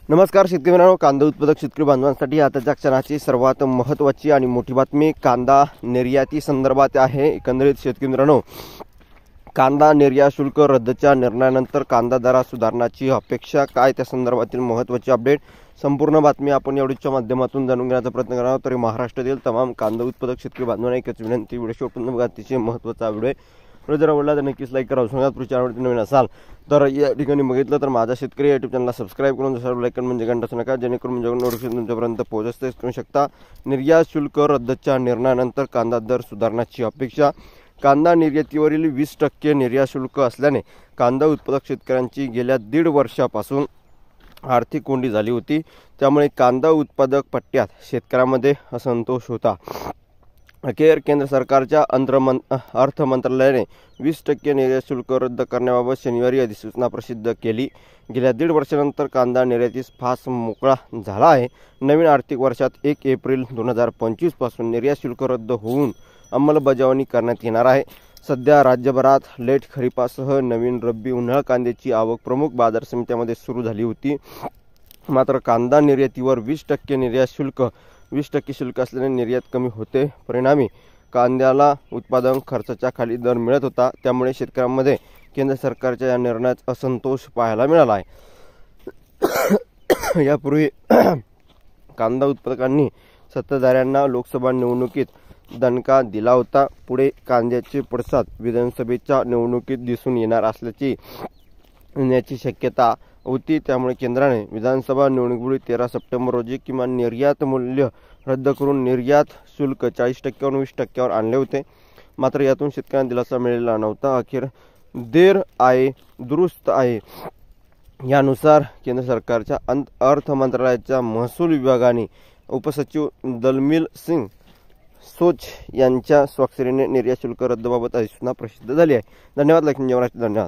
नमस्कार शेतकरी मित्रांनो, कांदा उत्पादक शेतकरी बांधवांसाठी आताच्या क्षणाची सर्वात महत्त्वाची आणि मोठी बातमी कांदा निर्याती संदर्भात आहे। एकंदरीत शेतकरी मित्रांनो, कांदा निर्यात शुल्क रद्दच्या निर्णयानंतर कांदा दरात सुधारणाची अपेक्षा काय, त्या संदर्भातील महत्त्वाची अपडेट संपूर्ण बातमी आपण या व्हिडिओच्या माध्यमातून जाणून घेण्याचा प्रयत्न करणार आहोत। तरी महाराष्ट्रातील तमाम कांदा उत्पादक शेतकरी बांधवांना एकच विनंती, व्हिडिओ शेवटपर्यंत बघा, अतिशय महत्त्वाचा व्हिडिओ आहे। जर आवडला तर नक्कीच लाईक करा। सांगा पुढच्या चॅनलवरती नवीन असाल तर या ठिकाणी बघितलं तर माझा शेतकरी यूट्यूब चॅनलला सबस्क्राइब करून दुसरा लाईक म्हणजे घंटा असू नका, जेणेकरून नोटिफिकेशन तुमच्यापर्यंत पोहोचते करू शकता। निर्यात शुल्क रद्दच्या निर्णयानंतर कांदा दर सुधारण्याची अपेक्षा। कांदा निर्यातीवरील 20% निर्यात शुल्क असल्याने कांदा उत्पादक शेतकऱ्यांची गेल्या 1.5 वर्षापासून आर्थिक कोंडी झाली होती। त्यामुळे कांदा उत्पादक पट्ट्यात शेतकऱ्यांमध्ये असंतोष होता। अखेर केंद्र सरकारच्या अर्थ मंत्रालयाने 20% निर्यात शुल्क रद्द करण्याबाबत शनिवारी अधिसूचना प्रसिद्ध केली। गेल्या 1.5 वर्षानंतर कांदा निर्यातीस फास मोकळा झाला आहे। नवीन आर्थिक वर्षात 1 एप्रिल 2025 पासून निर्यात शुल्क रद्द होऊन अंमलबजावणी करण्यात येणार आहे। सध्या राज्यभरात लेट खरीपासह नवीन रब्बी उन्हाळी कांद्याची आवक प्रमुख बाजार समित्यांमध्ये सुरू झाली होती। मात्र कांदा निर्यातीवर 20% निर्यात शुल्क 20% शुल्क असल्याने निर्यात कमी होते। परिणामी कांद्याला उत्पादन खर्चाच्या खाली दर मिळत होता। त्यामुळे शेतकऱ्यांमध्ये केंद्र सरकारच्या या निर्णयात असंतोष पाहायला मिळाला आहे। यापूर्वी कांदा उत्पादकांनी सत्ताधाऱ्यांना लोकसभा निवडणुकीत दणका दिला होता। पुढे कांद्याचे पडसाद विधानसभेच्या निवडणुकीत दिसून येणार येण्याची शक्यता होती। त्यामुळे केंद्राने विधानसभा निवडणुकीपूर्वी 13 सप्टेंबर रोजी किमान निर्यात मूल्य रद्द करून निर्यात शुल्क 40% वरून 20% आणले होते। मात्र यातून शेतकऱ्यांना दिलासा मिळालेला नव्हता। अखेर देर आए दुरुस्त आए यानुसार केंद्र सरकारच्या अर्थ मंत्रालयाच्या महसूल विभागाने उपसचिव दलमिल सिंग सोच यांच्या स्वाक्षरीने निर्यात शुल्क रद्दबाबत अधिसूचना प्रसिद्ध झाली आहे। धन्यवाद. धन्यवाद।